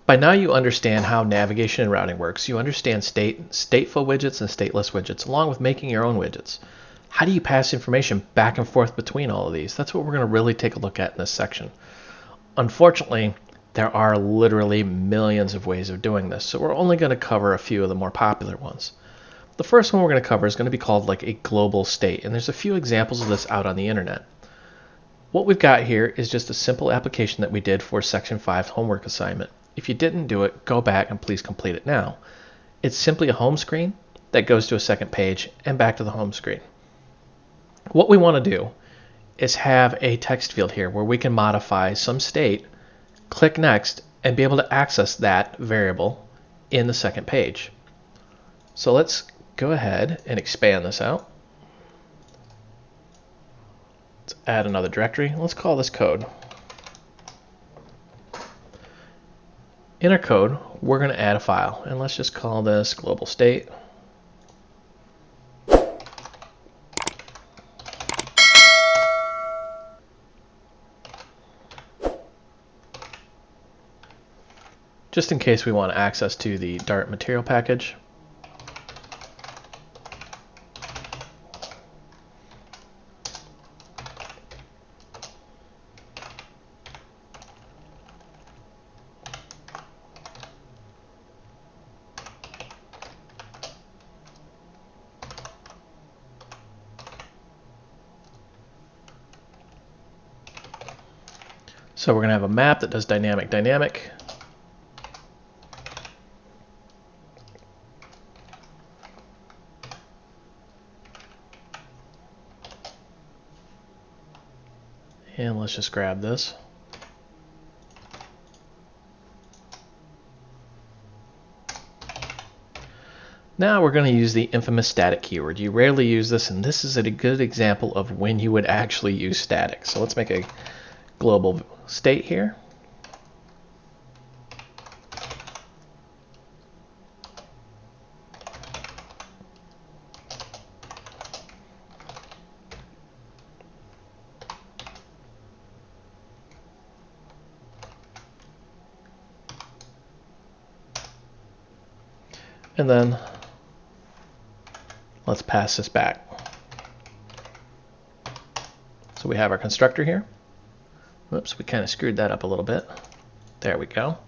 By now you understand how navigation and routing works. You understand stateful widgets and stateless widgets, along with making your own widgets. How do you pass information back and forth between all of these? That's what we're going to really take a look at in this section. Unfortunately, there are literally millions of ways of doing this, so we're only going to cover a few of the more popular ones. The first one we're going to cover is going to be called like a global state, and there's a few examples of this out on the internet. What we've got here is just a simple application that we did for Section 5 homework assignment. If you didn't do it, go back and please complete it now. It's simply a home screen that goes to a second page and back to the home screen. What we want to do is have a text field here where we can modify some state, click next, and be able to access that variable in the second page. So let's go ahead and expand this out. Let's add another directory. Let's call this code. In our code, we're going to add a file, and let's just call this global state. Just in case we want access to the Dart material package. So we're going to have a map that does dynamic. And let's just grab this. Now we're going to use the infamous static keyword. You rarely use this, and this is a good example of when you would actually use static. So let's make a global state here. And then let's pass this back. So we have our constructor here. Whoops, we kind of screwed that up a little bit. There we go.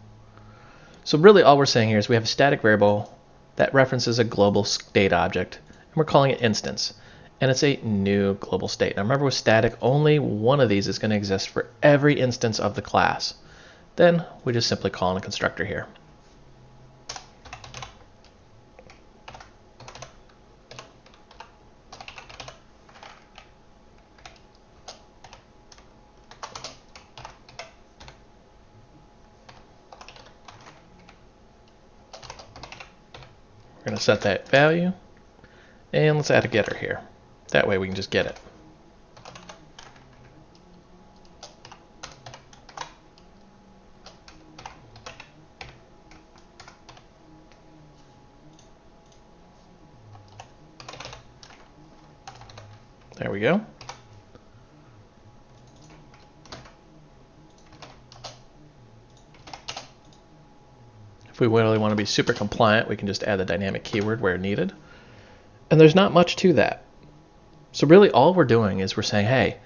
So really all we're saying here is we have a static variable that references a global state object, and we're calling it instance. And it's a new global state. Now remember with static, only one of these is going to exist for every instance of the class. Then we just simply call in a constructor here. We're going to set that value, and let's add a getter here. That way we can just get it. There we go. If we really want to be super compliant, we can just add the dynamic keyword where needed. And there's not much to that. So really all we're doing is we're saying, hey,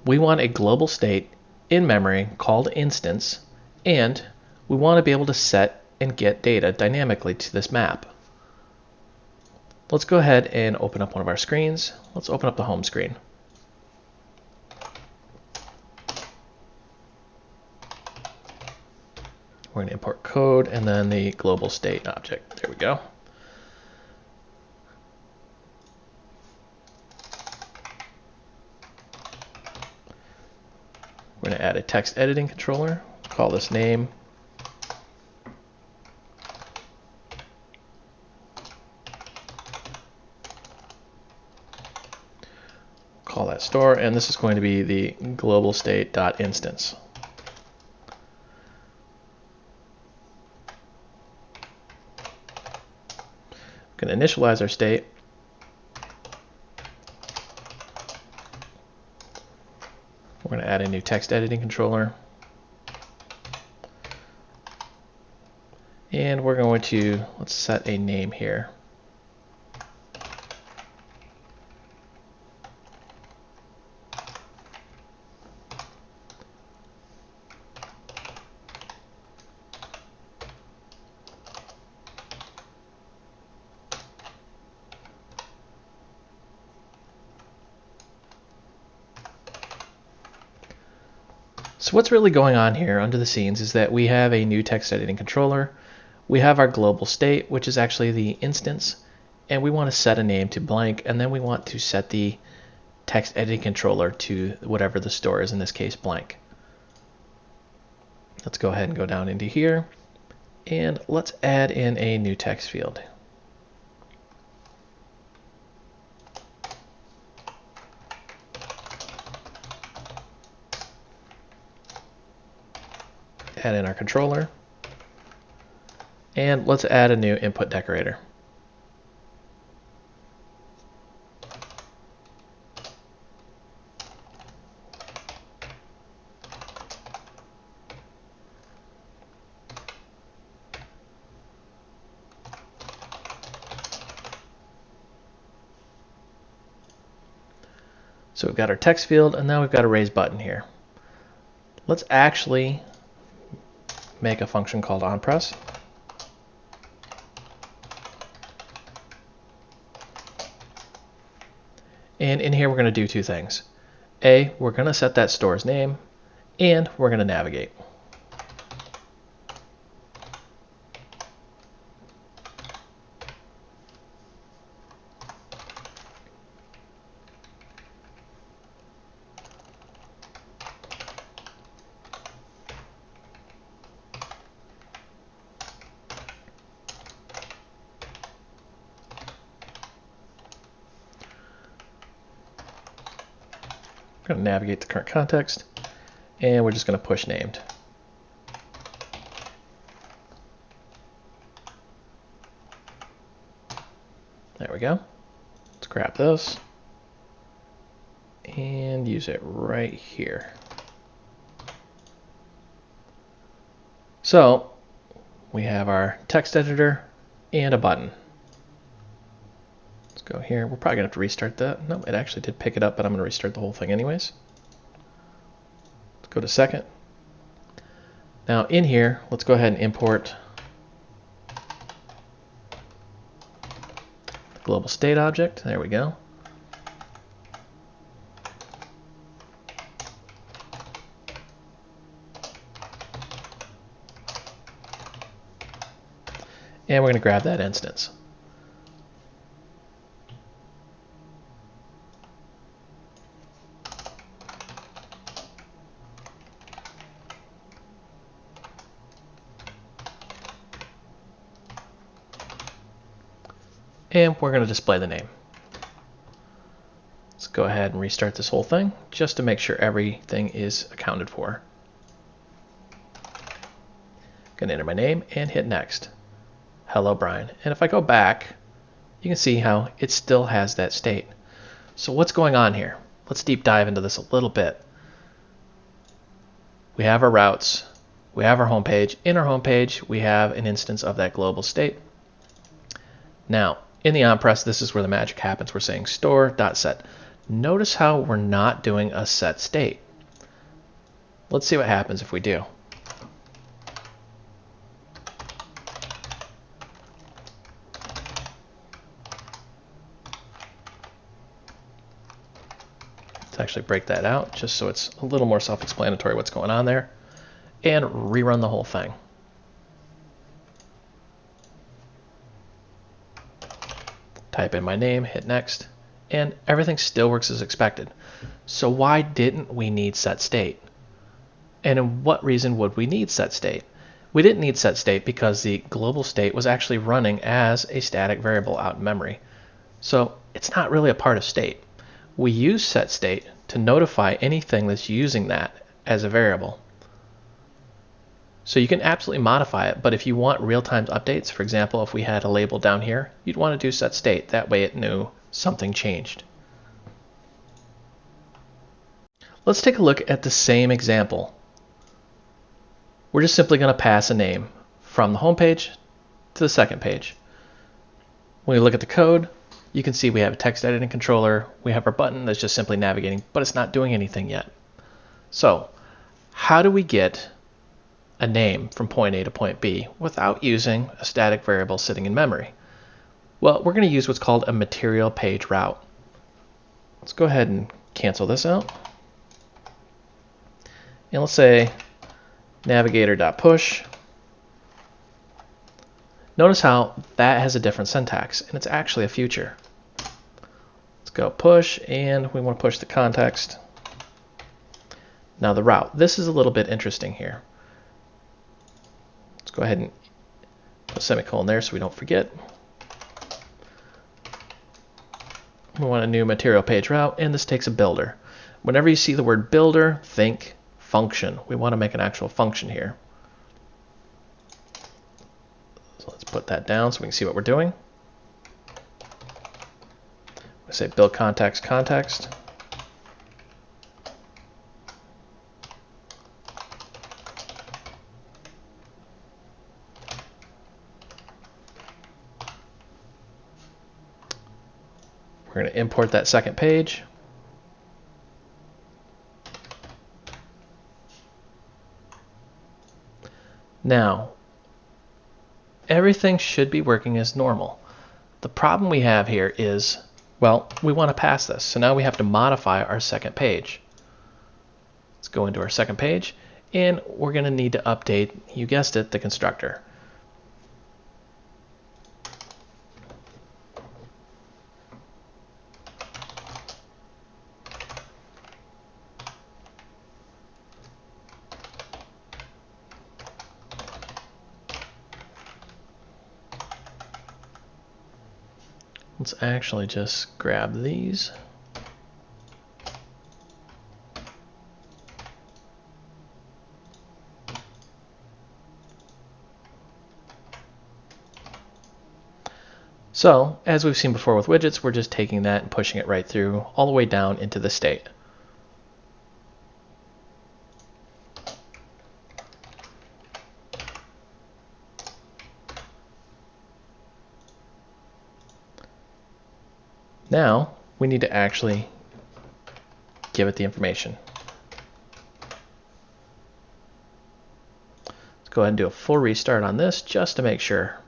we want a global state in memory called instance, and we want to be able to set and get data dynamically to this map. Let's go ahead and open up one of our screens. Let's open up the home screen. We're going to import code and then the global state object. There we go. We're going to add a text editing controller. Call this name. Call that store, and this is going to be the global state.instance. We're going to initialize our state. We're going to add a new text editing controller. And we're going to, let's set a name here. So what's really going on here under the scenes is that we have a new text editing controller. We have our global state, which is actually the instance, and we want to set a name to blank, and then we want to set the text editing controller to whatever the store is, in this case blank. Let's go ahead and go down into here, and let's add in a new text field. Add in our controller, and let's add a new input decorator. So we've got our text field, and now we've got a raise button here. Let's actually make a function called onPress. And in here we're going to do two things. A, we're going to set that store's name, and we're going to navigate. We're going to navigate the current context, and we're just going to push named. There we go. Let's grab this and use it right here. So we have our text editor and a button. Let's go here. We're probably going to have to restart that. No, it actually did pick it up, but I'm going to restart the whole thing anyways. Let's go to second. Now in here, let's go ahead and import the global state object. There we go. And we're going to grab that instance. And we're going to display the name. Let's go ahead and restart this whole thing just to make sure everything is accounted for. Going to enter my name and hit next. Hello, Brian. And if I go back, you can see how it still has that state. So what's going on here? Let's deep dive into this a little bit. We have our routes. We have our home page. In our home page, we have an instance of that global state. Now, in the onPress, this is where the magic happens. We're saying store.set. Notice how we're not doing a set state. Let's see what happens if we do. Let's actually break that out just so it's a little more self-explanatory what's going on there, and rerun the whole thing. Type in my name, hit next, and everything still works as expected. So why didn't we need set state? And in what reason would we need set state? We didn't need set state because the global state was actually running as a static variable out in memory. So it's not really a part of state. We use set state to notify anything that's using that as a variable. So you can absolutely modify it, but if you want real-time updates, for example, if we had a label down here, you'd want to do set state. That way it knew something changed. Let's take a look at the same example. We're just simply going to pass a name from the home page to the second page. When we look at the code, you can see we have a text editing controller. We have our button that's just simply navigating, but it's not doing anything yet. So how do we get a name from point A to point B without using a static variable sitting in memory? Well, we're going to use what's called a material page route. Let's go ahead and cancel this out. And let's say navigator.push. Notice how that has a different syntax, and it's actually a future. Let's go push, and we want to push the context. Now the route. This is a little bit interesting here. Let's go ahead and put a semicolon there so we don't forget. We want a new material page route, and this takes a builder. Whenever you see the word builder, think function. We want to make an actual function here. So let's put that down so we can see what we're doing. We say build context. We're going to import that second page. Now, everything should be working as normal. The problem we have here is, well, we want to pass this. So now we have to modify our second page. Let's go into our second page, and we're going to need to update, you guessed it, the constructor. Let's actually just grab these. So, as we've seen before with widgets, we're just taking that and pushing it right through all the way down into the state. Now, we need to actually give it the information. Let's go ahead and do a full restart on this just to make sure.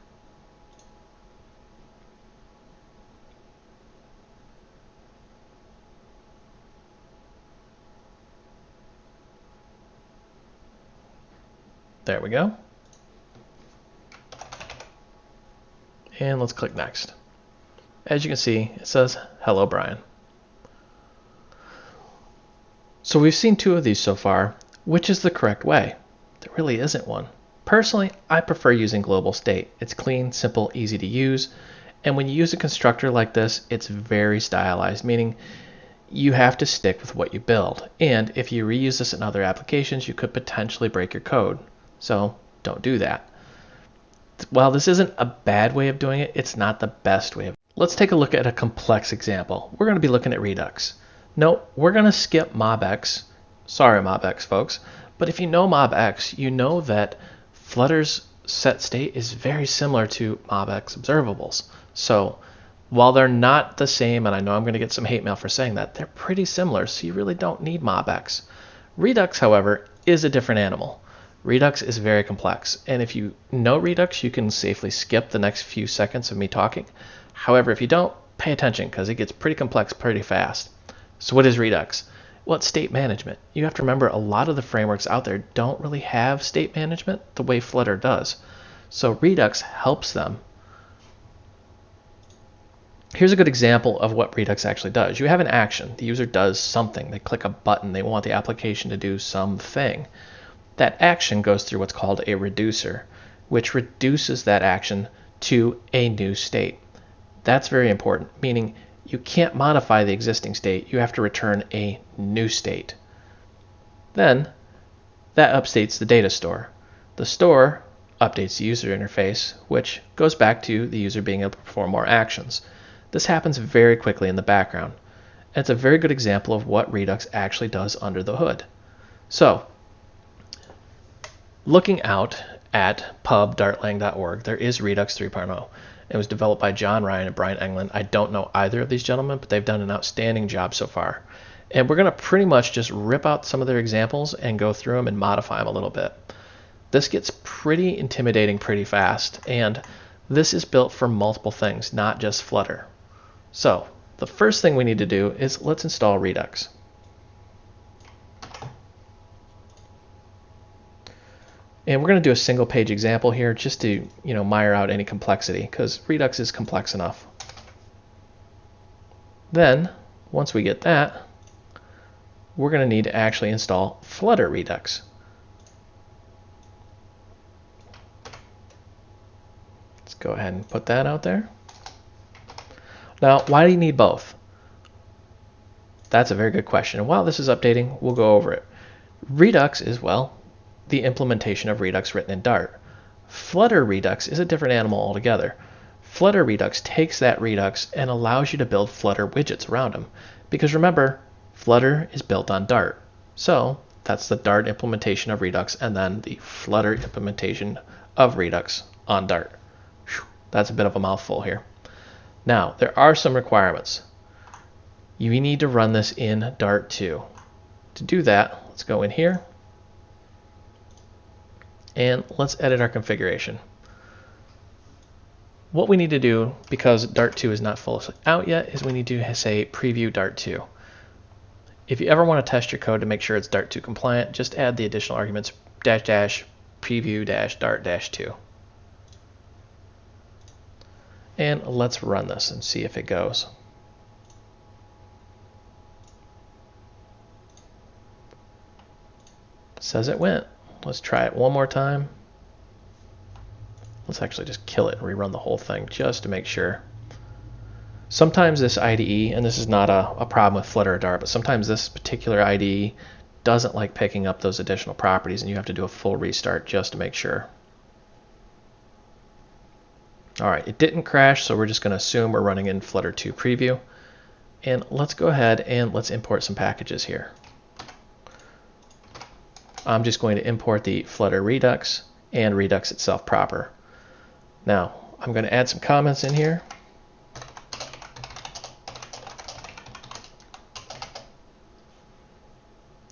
There we go. And let's click next. As you can see, it says, "Hello, Brian." So we've seen two of these so far. Which is the correct way? There really isn't one. Personally, I prefer using global state. It's clean, simple, easy to use. And when you use a constructor like this, it's very stylized, meaning you have to stick with what you build. And if you reuse this in other applications, you could potentially break your code. So don't do that. While this isn't a bad way of doing it, it's not the best way of doing it. Let's take a look at a complex example. We're going to be looking at Redux. No, we're going to skip MobX. Sorry, MobX folks. But if you know MobX, you know that Flutter's set state is very similar to MobX observables. So while they're not the same, and I know I'm going to get some hate mail for saying that, they're pretty similar, so you really don't need MobX. Redux, however, is a different animal. Redux is very complex, and if you know Redux, you can safely skip the next few seconds of me talking. However, if you don't, pay attention because it gets pretty complex pretty fast. So what is Redux? Well, it's state management. You have to remember a lot of the frameworks out there don't really have state management the way Flutter does. So Redux helps them. Here's a good example of what Redux actually does. You have an action. The user does something. They click a button. They want the application to do something. That action goes through what's called a reducer, which reduces that action to a new state. That's very important, meaning you can't modify the existing state. You have to return a new state. Then that updates the data store. The store updates the user interface, which goes back to the user being able to perform more actions. This happens very quickly in the background. And it's a very good example of what Redux actually does under the hood. So, looking out at pub.dartlang.org, there is Redux 3.0. It was developed by John Ryan and Brian Englund. I don't know either of these gentlemen, but they've done an outstanding job so far. And we're going to pretty much just rip out some of their examples and go through them and modify them a little bit. This gets pretty intimidating pretty fast, and this is built for multiple things, not just Flutter. So the first thing we need to do is let's install Redux. And we're going to do a single page example here just to, mire out any complexity, because Redux is complex enough. Then, once we get that, we're going to need to actually install Flutter Redux. Let's go ahead and put that out there. Now, why do you need both? That's a very good question. And while this is updating, we'll go over it. Redux is, well, the implementation of Redux written in Dart. Flutter Redux is a different animal altogether. Flutter Redux takes that Redux and allows you to build Flutter widgets around them. Because remember, Flutter is built on Dart. So that's the Dart implementation of Redux and then the Flutter implementation of Redux on Dart. Whew, that's a bit of a mouthful here. Now, there are some requirements. You need to run this in Dart 2. To do that, let's go in here. And let's edit our configuration. What we need to do, because Dart 2 is not fully out yet, is we need to say preview Dart 2. If you ever want to test your code to make sure it's Dart 2 compliant, just add the additional arguments --preview -dart -2. And let's run this and see if it goes. It says it went. Let's try it one more time. Let's actually just kill it and rerun the whole thing just to make sure. Sometimes this IDE, and this is not a problem with Flutter or Dart, but sometimes this particular IDE doesn't like picking up those additional properties, and you have to do a full restart just to make sure. All right, it didn't crash, so we're just going to assume we're running in Flutter 2 preview. And let's go ahead and let's import some packages here. I'm just going to import the Flutter Redux and Redux itself proper. Now, I'm going to add some comments in here.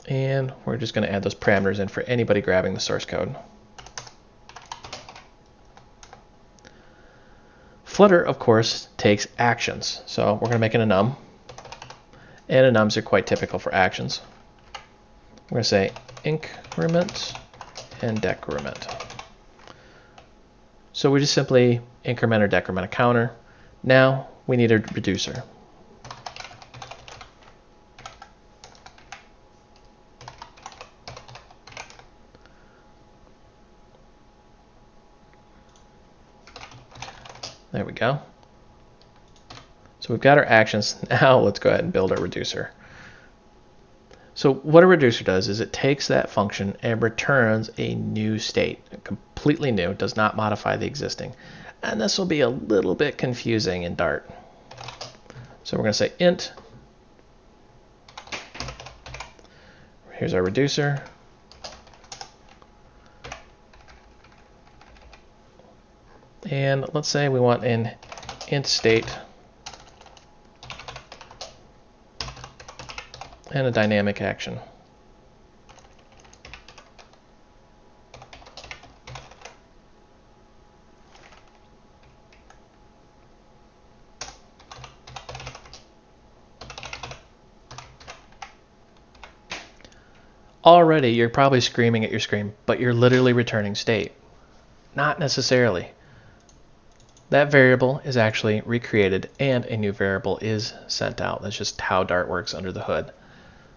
And we're just going to add those parameters in for anybody grabbing the source code. Flutter, of course, takes actions. So we're going to make it a num. And enums are quite typical for actions. We're going to say increment and decrement. So we just simply increment or decrement a counter. Now we need a reducer. There we go. So we've got our actions. Now let's go ahead and build our reducer. So what a reducer does is it takes that function and returns a new state, completely new, does not modify the existing. And this will be a little bit confusing in Dart. So we're going to say int. Here's our reducer. And let's say we want an int state and a dynamic action. Already, you're probably screaming at your screen, but you're literally returning state. Not necessarily. That variable is actually recreated and a new variable is sent out. That's just how Dart works under the hood.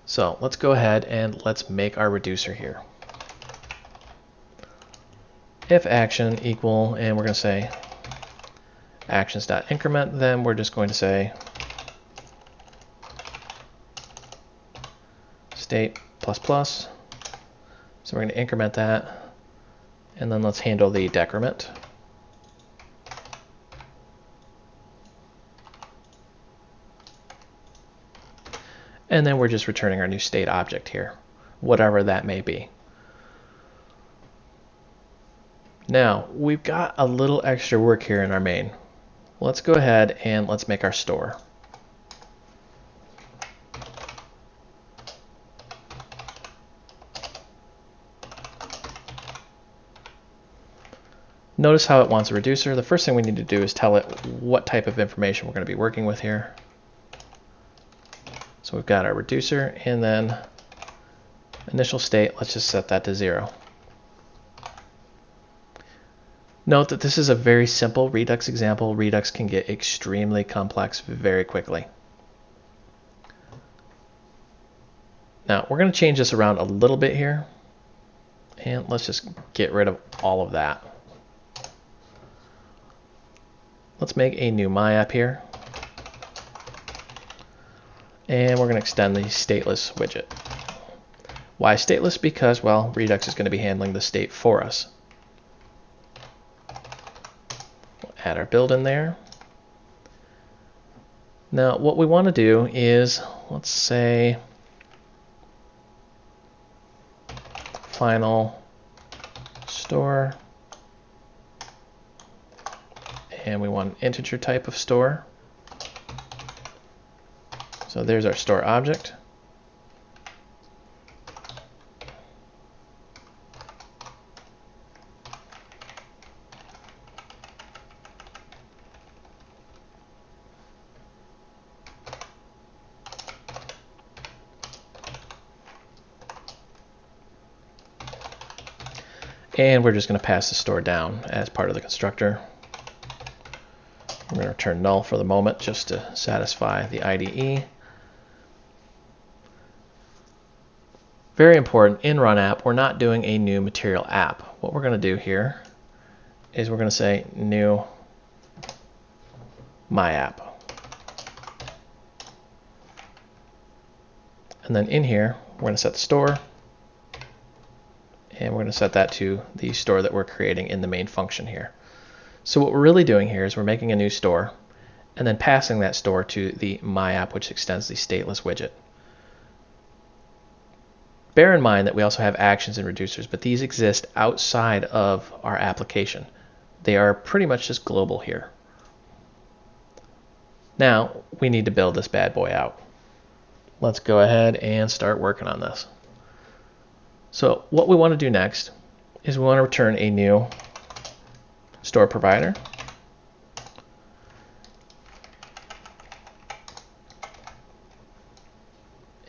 So let's go ahead and let's make our reducer here. If action equal, and we're going to say actions.increment, then we're just going to say state plus plus. So we're going to increment that, and then let's handle the decrement. And then we're just returning our new state object here, whatever that may be. Now, we've got a little extra work here in our main. Let's go ahead and let's make our store. Notice how it wants a reducer. The first thing we need to do is tell it what type of information we're going to be working with here. So we've got our reducer, and then initial state, let's just set that to 0. Note that this is a very simple Redux example. Redux can get extremely complex very quickly. Now we're going to change this around a little bit here, and let's just get rid of all of that. Let's make a new my app here, and we're going to extend the stateless widget. Why stateless? Because, well, Redux is going to be handling the state for us. We'll add our build in there. Now what we want to do is, let's say final store, and we want an integer type of store. So there's our store object. And we're just going to pass the store down as part of the constructor. We're going to return null for the moment just to satisfy the IDE. Very important, in run app, we're not doing a new material app. What we're going to do here is we're going to say new my app. And then in here, we're going to set the store, and we're going to set that to the store that we're creating in the main function here. So what we're really doing here is we're making a new store and then passing that store to the my app, which extends the stateless widget. Bear in mind that we also have actions and reducers, but these exist outside of our application. They are pretty much just global here. Now we need to build this bad boy out. Let's go ahead and start working on this. So what we want to do next is we want to return a new store provider.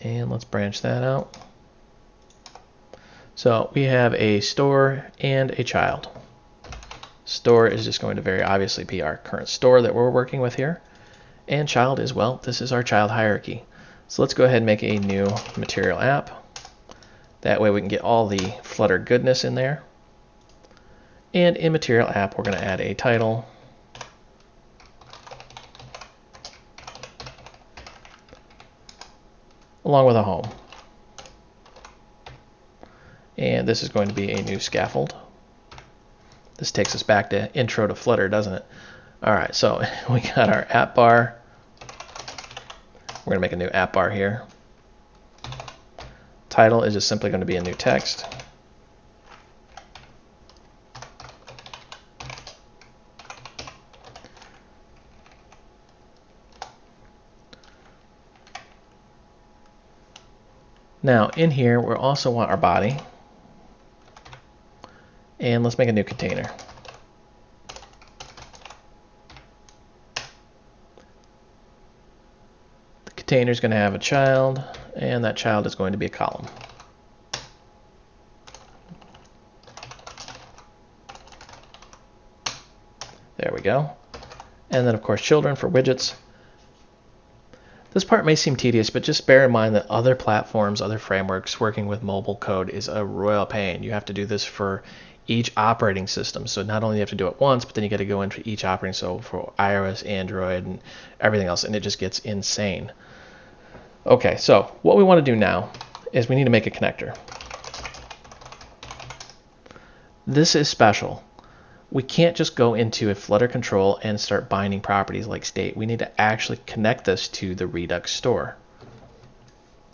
And let's branch that out. So we have a store and a child. Store is just going to very obviously be our current store that we're working with here. And child is, well, this is our child hierarchy. So let's go ahead and make a new material app. That way we can get all the Flutter goodness in there. And in material app, we're going to add a title. Along with a home. And this is going to be a new scaffold. This takes us back to intro to Flutter, doesn't it? All right, so we got our app bar. We're going to make a new app bar here. Title is just simply going to be a new text. Now in here we also want our body, and let's make a new container. The container is going to have a child, and that child is going to be a column. There we go. And then of course children for widgets. This part may seem tedious, but just bear in mind that other platforms, other frameworks working with mobile code is a royal pain. You have to do this for each operating system. So not only do you have to do it once, but then you got to go into each operating system for iOS, Android, and everything else, and it just gets insane. Okay, so what we want to do now is we need to make a connector. This is special. We can't just go into a Flutter control and start binding properties like state. We need to actually connect this to the Redux store.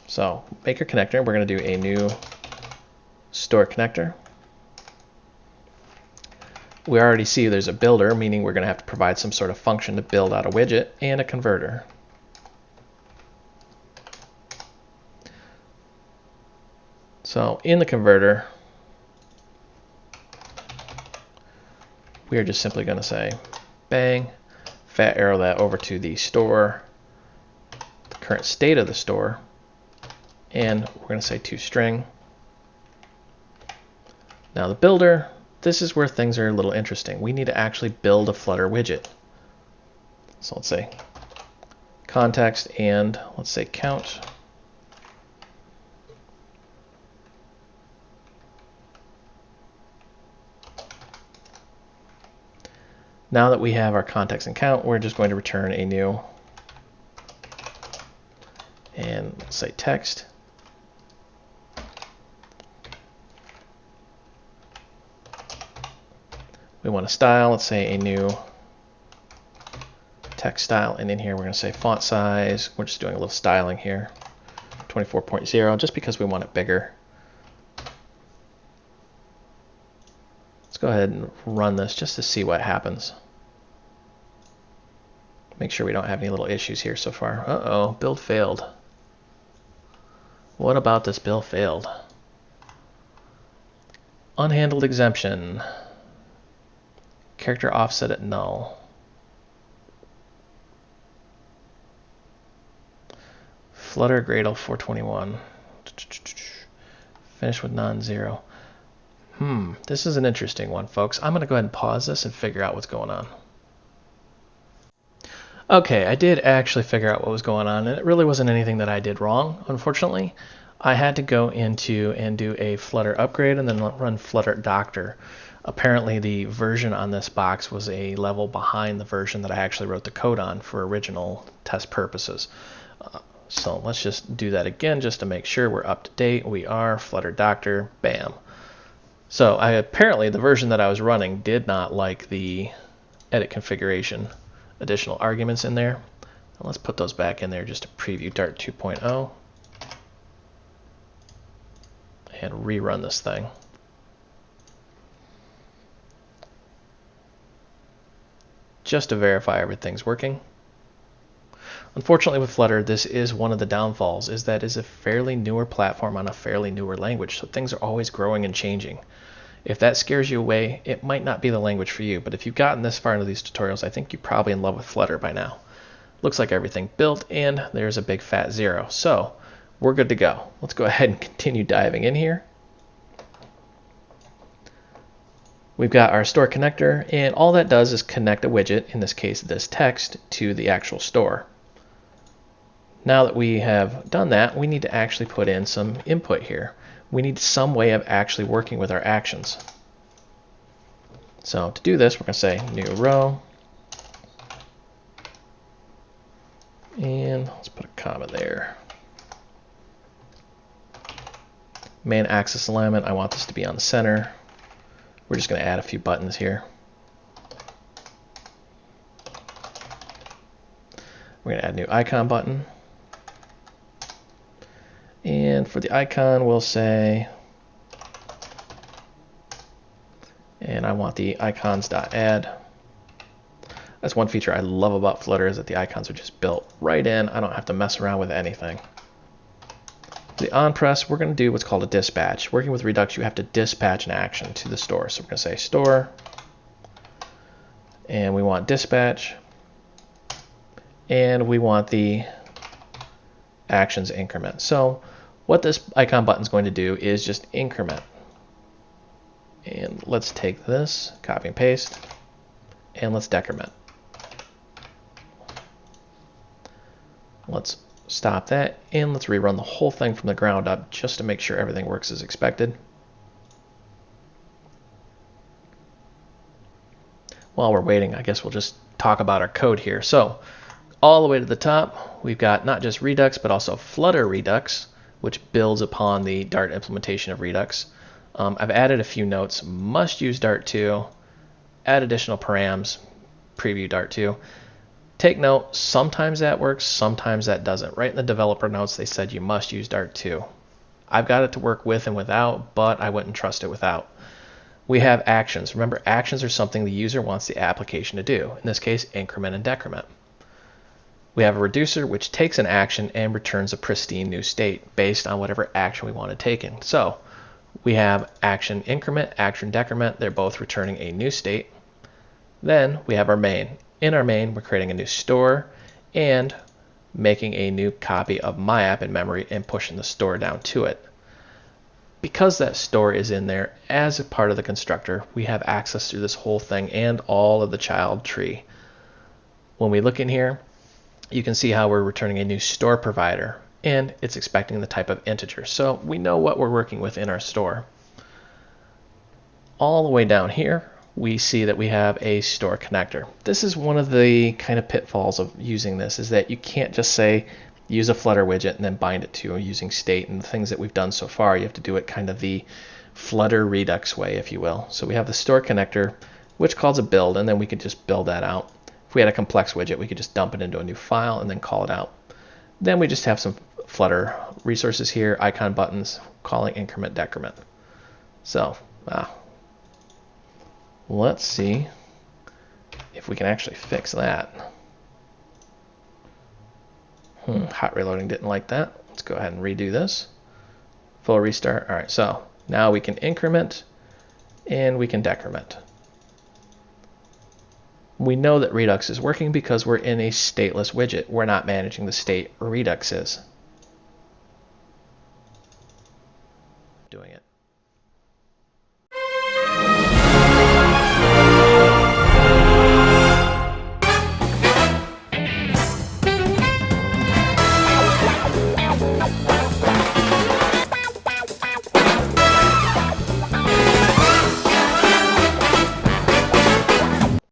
So make a connector. We're going to do a new store connector. we already see there's a builder, meaning we're going to have to provide some sort of function to build out a widget, and a converter. So in the converter, we are just simply going to say bang, fat arrow that over to the store, the current state of the store, and we're going to say toString. Now the builder, this is where things are a little interesting. We need to actually build a Flutter widget. So let's say context and let's say count. Now that we have our context and count, we're just going to return a new, and let's say text. We want a style, let's say a new text style, and in here we're going to say font size. We're just doing a little styling here, 24.0, just because we want it bigger. Let's go ahead and run this just to see what happens. Make sure we don't have any little issues here so far. Uh-oh, build failed. What about this build failed? Unhandled exemption. Character offset at null. Flutter Gradle 421. Finish with non-zero. This is an interesting one, folks. I'm going to go ahead and pause this and figure out what's going on. Okay, I did actually figure out what was going on, and it really wasn't anything that I did wrong, unfortunately. I had to go into and do a Flutter upgrade and then run Flutter Doctor. Apparently the version on this box was a level behind the version that I actually wrote the code on for original test purposes. So let's just do that again just to make sure we're up to date. We are Flutter Doctor, bam. So apparently the version that I was running did not like the edit configuration additional arguments in there. And let's put those back in there just to preview Dart 2.0 and rerun this thing. Just to verify everything's working. Unfortunately with Flutter, this is one of the downfalls, is that it's a fairly newer platform on a fairly newer language, so things are always growing and changing. If that scares you away, it might not be the language for you, but if you've gotten this far into these tutorials, I think you're probably in love with Flutter by now. Looks like everything built, and there's a big fat 0. So we're good to go. Let's go ahead and continue diving in here. We've got our store connector, and all that does is connect a widget, in this case this text, to the actual store. Now that we have done that, we need to actually put in some input here. We need some way of actually working with our actions. So to do this, we're going to say new row, and let's put a comma there. Main axis alignment, I want this to be on the center. We're just going to add a few buttons here. We're going to add a new icon button. And for the icon, we'll say, and I want the icons.add. That's one feature I love about Flutter, is that the icons are just built right in. I don't have to mess around with anything. The on press, we're going to do what's called a dispatch. Working with Redux, you have to dispatch an action to the store. So we're going to say store, and we want dispatch, and we want the actions increment. So what this icon button is going to do is just increment. And let's take this, copy and paste, and let's decrement. Let's stop that, and let's rerun the whole thing from the ground up just to make sure everything works as expected. While we're waiting, I guess we'll just talk about our code here. So all the way to the top, we've got not just Redux, but also Flutter Redux, which builds upon the Dart implementation of Redux. I've added a few notes. Must use Dart 2, add additional params, preview Dart 2. Take note, sometimes that works, sometimes that doesn't. Right in the developer notes, they said you must use Dart 2. I've got it to work with and without, but I wouldn't trust it without. We have actions. Remember, actions are something the user wants the application to do. In this case, increment and decrement. We have a reducer, which takes an action and returns a pristine new state based on whatever action we want to take in. So we have action increment, action decrement. They're both returning a new state. Then we have our main. In our main, we're creating a new store and making a new copy of my app in memory and pushing the store down to it. Because that store is in there as a part of the constructor, we have access to this whole thing and all of the child tree. When we look in here, you can see how we're returning a new store provider, and it's expecting the type of integer. So we know what we're working with in our store. All the way down here, we see that we have a store connector. This is one of the kind of pitfalls of using this, is that you can't just say use a Flutter widget and then bind it to using state and the things that we've done so far. You have to do it kind of the Flutter Redux way, if you will. So we have the store connector, which calls a build, and then we could just build that out. If we had a complex widget, we could just dump it into a new file and then call it out. Then we just have some Flutter resources here, icon buttons, calling increment decrement. So let's see if we can actually fix that. Hot reloading didn't like that. Let's go ahead and redo this. Full restart. All right, so now we can increment and we can decrement. We know that Redux is working because we're in a stateless widget. We're not managing the state, Redux is.